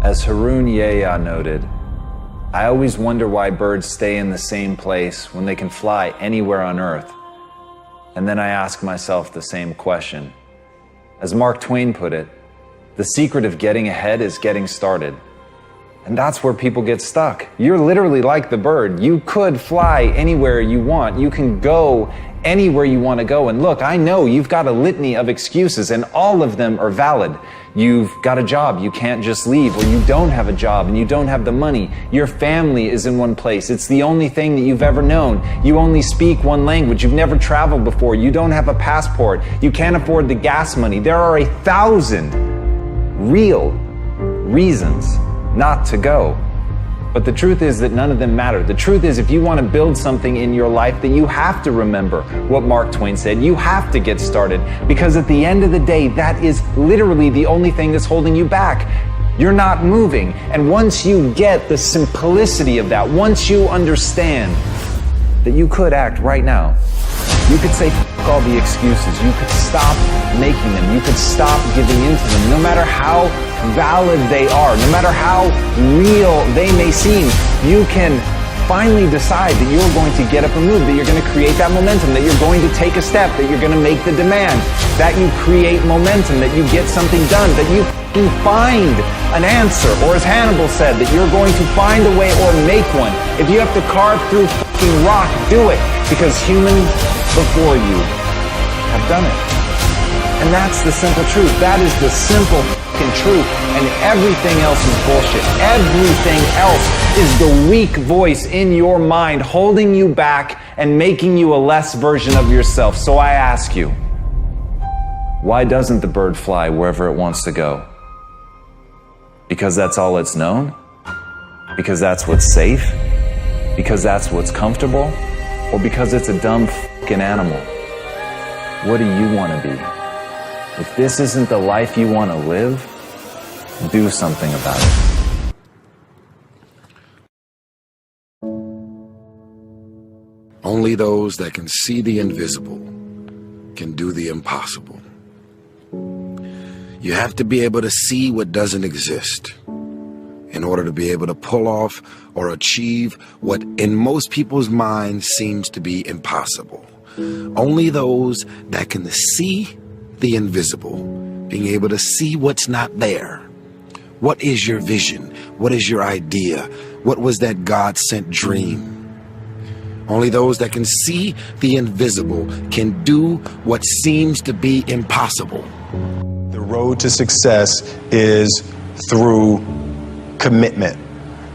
As Harun Yehya noted, I always wonder why birds stay in the same place when they can fly anywhere on Earth. And then I ask myself the same question. As Mark Twain put it, the secret of getting ahead is getting started. And that's where people get stuck. You're literally like the bird. You could fly anywhere you want. You can go anywhere you want to go. And look, I know you've got a litany of excuses, and all of them are valid. You've got a job, you can't just leave, or you don't have a job and you don't have the money. Your family is in one place. It's the only thing that you've ever known. You only speak one language. You've never traveled before. You don't have a passport. You can't afford the gas money. There are 1,000 real reasons not to go. But the truth is that none of them matter. The truth is, if you want to build something in your life, that you have to remember what Mark Twain said. You have to get started, because at the end of the day, that is literally the only thing that's holding you back. You're not moving. And once you get the simplicity of that, once you understand that you could act right now, you could say f all the excuses. You could stop making them. You could stop giving into them, no matter how valid they are, no matter how real they may seem. You can finally decide that you're going to get up and move, that you're going to create that momentum, that you're going to take a step, that you're going to make the demand, that you create momentum, that you get something done, that you find an answer, or as Hannibal said, that you're going to find a way or make one. If you have to carve through fucking rock, do it, because humans before you have done it. And that's the simple truth. That is the simple fucking truth. And everything else is bullshit. Everything else is the weak voice in your mind holding you back and making you a less version of yourself. So I ask you, why doesn't the bird fly wherever it wants to go? Because that's all it's known? Because that's what's safe? Because that's what's comfortable? Or because it's a dumb fucking animal? What do you want to be? If this isn't the life you want to live, do something about it. Only those that can see the invisible can do the impossible. You have to be able to see what doesn't exist in order to be able to pull off or achieve what in most people's minds seems to be impossible. Only those that can see the invisible, being able to see what's not there. What is your vision? What is your idea? What was that God-sent dream? Only those that can see the invisible can do what seems to be impossible. The road to success is through commitment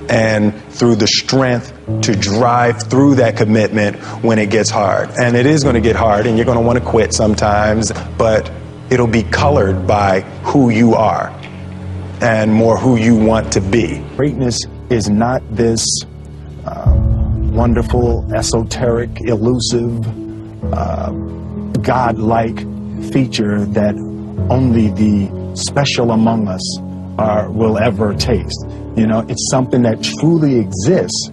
and through the strength to drive through that commitment when it gets hard. And it is going to get hard, and you're going to want to quit sometimes, but it'll be colored by who you are and more who you want to be. Greatness is not this wonderful, esoteric, elusive, God-like feature that only the special among us will ever taste. You know, it's something that truly exists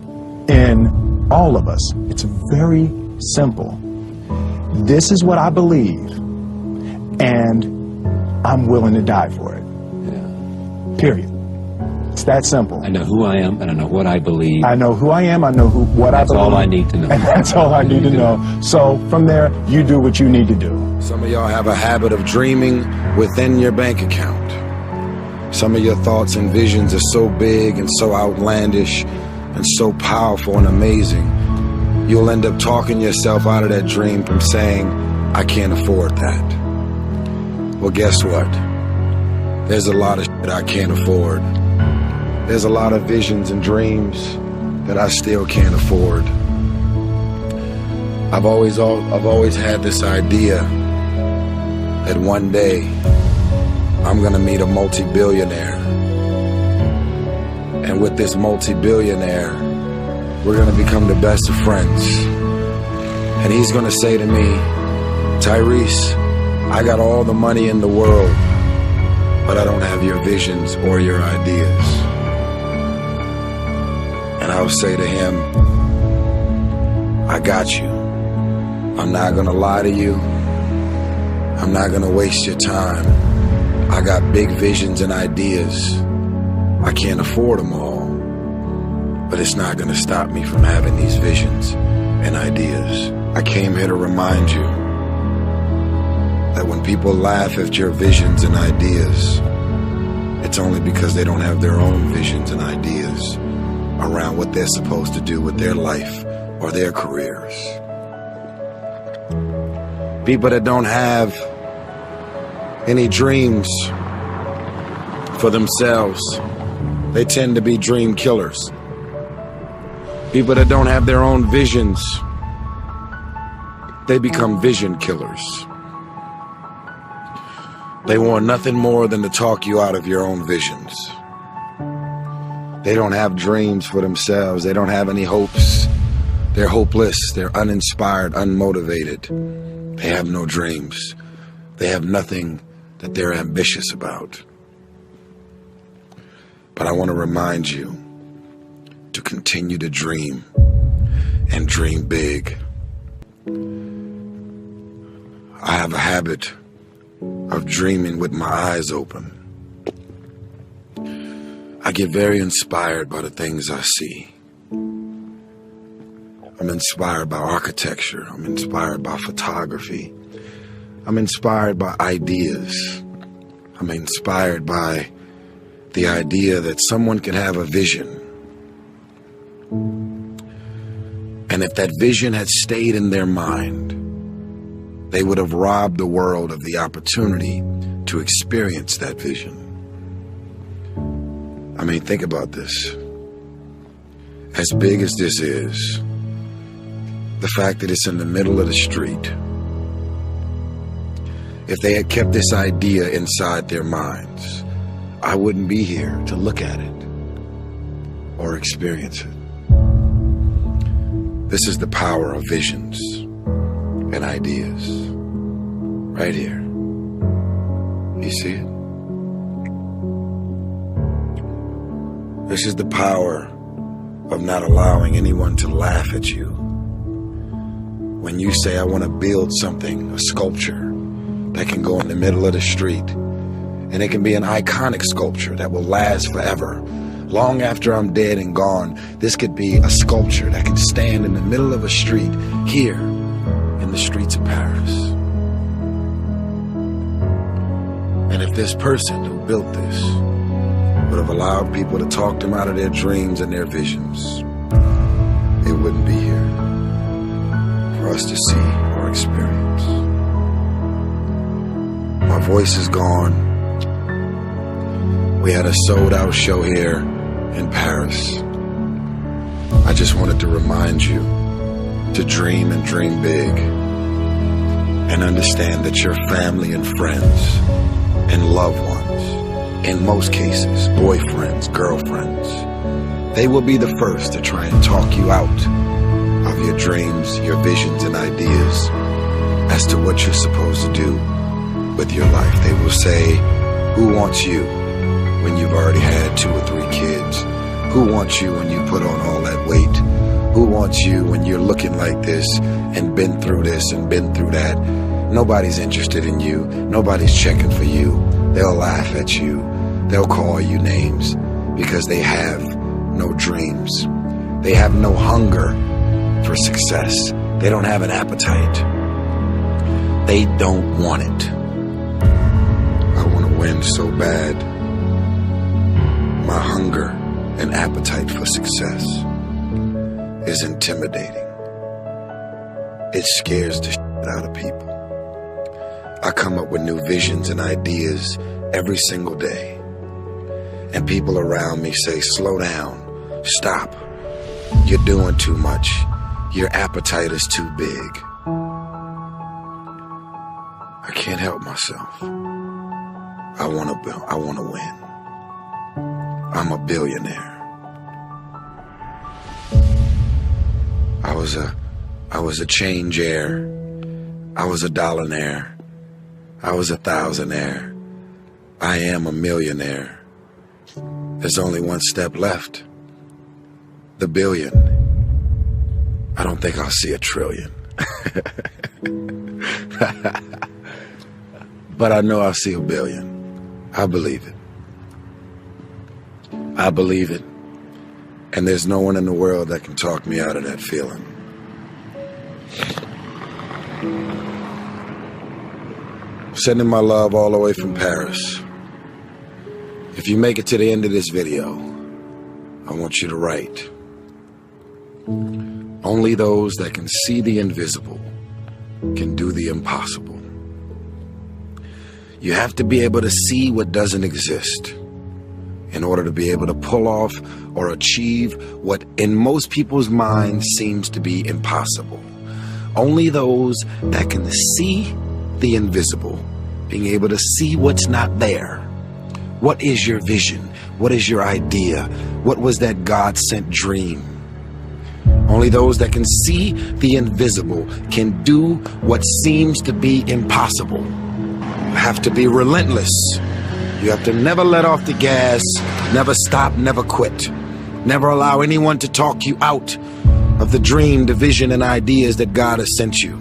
in all of us. It's very simple. This is what I believe, and I'm willing to die for it. Yeah. Period. It's that simple. I know who I am, and I know what I believe. I know who I am, I know what I believe. That's all I need to know. And that's all I need to know. So from there, you do what you need to do. Some of y'all have a habit of dreaming within your bank account. Some of your thoughts and visions are so big and so outlandish and so powerful and amazing, you'll end up talking yourself out of that dream from saying, I can't afford that. Well, guess what? There's a lot of shit I can't afford. There's a lot of visions and dreams that I still can't afford. I've always had this idea that one day I'm gonna meet a multi-billionaire. And with this multi-billionaire, we're gonna become the best of friends. And he's gonna say to me, Tyrese, I got all the money in the world, but I don't have your visions or your ideas. And I'll say to him, I got you. I'm not gonna lie to you. I'm not gonna waste your time. I got big visions and ideas, I can't afford them all, but it's not going to stop me from having these visions and ideas. I came here to remind you that when people laugh at your visions and ideas, it's only because they don't have their own visions and ideas around what they're supposed to do with their life or their careers. People that don't have any dreams for themselves, they tend to be dream killers. People that don't have their own visions, they become vision killers. They want nothing more than to talk you out of your own visions. They don't have dreams for themselves. They don't have any hopes. They're hopeless. They're uninspired, unmotivated. They have no dreams. They have nothing that they're ambitious about. But I want to remind you to continue to dream and dream big. I have a habit of dreaming with my eyes open. I get very inspired by the things I see. I'm inspired by architecture. I'm inspired by photography. I'm inspired by ideas. I'm inspired by the idea that someone can have a vision. And if that vision had stayed in their mind, they would have robbed the world of the opportunity to experience that vision. I mean, think about this. As big as this is, the fact that it's in the middle of the street, if they had kept this idea inside their minds, I wouldn't be here to look at it or experience it. This is the power of visions and ideas. Right here. You see it? This is the power of not allowing anyone to laugh at you. When you say, I want to build something, a sculpture that can go in the middle of the street, and it can be an iconic sculpture that will last forever. Long after I'm dead and gone, this could be a sculpture that can stand in the middle of a street here in the streets of Paris. And if this person who built this would have allowed people to talk them out of their dreams and their visions, it wouldn't be here for us to see or experience. My voice is gone. We had a sold-out show here in Paris. I just wanted to remind you to dream and dream big, and understand that your family and friends and loved ones, in most cases, boyfriends, girlfriends, they will be the first to try and talk you out of your dreams, your visions, and ideas as to what you're supposed to do with your life. They will say, who wants you when you've already had 2 or 3 kids? Who wants you when you put on all that weight? Who wants you when you're looking like this and been through this and been through that? Nobody's interested in you. Nobody's checking for you. They'll laugh at you. They'll call you names because they have no dreams. They have no hunger for success. They don't have an appetite. They don't want it. I want to win so bad. My hunger and appetite for success is intimidating. It scares the shit out of people. I come up with new visions and ideas every single day. And people around me say, slow down, stop. You're doing too much. Your appetite is too big. I can't help myself. I want to win. I'm a billionaire. I was a change-aire. I was a dollar-naire. I was a thousandaire. I am a millionaire. There's only one step left. The billion. I don't think I'll see a trillion. But I know I'll see a billion. I believe it. I believe it. And there's no one in the world that can talk me out of that feeling. Sending my love all the way from Paris. If you make it to the end of this video, I want you to write, only those that can see the invisible can do the impossible. You have to be able to see what doesn't exist in order to be able to pull off or achieve what in most people's minds seems to be impossible. Only those that can see the invisible, being able to see what's not there. What is your vision? What is your idea? What was that God-sent dream? Only those that can see the invisible can do what seems to be impossible. You have to be relentless. You have to never let off the gas, never stop, never quit. Never allow anyone to talk you out of the dream, the vision, and ideas that God has sent you.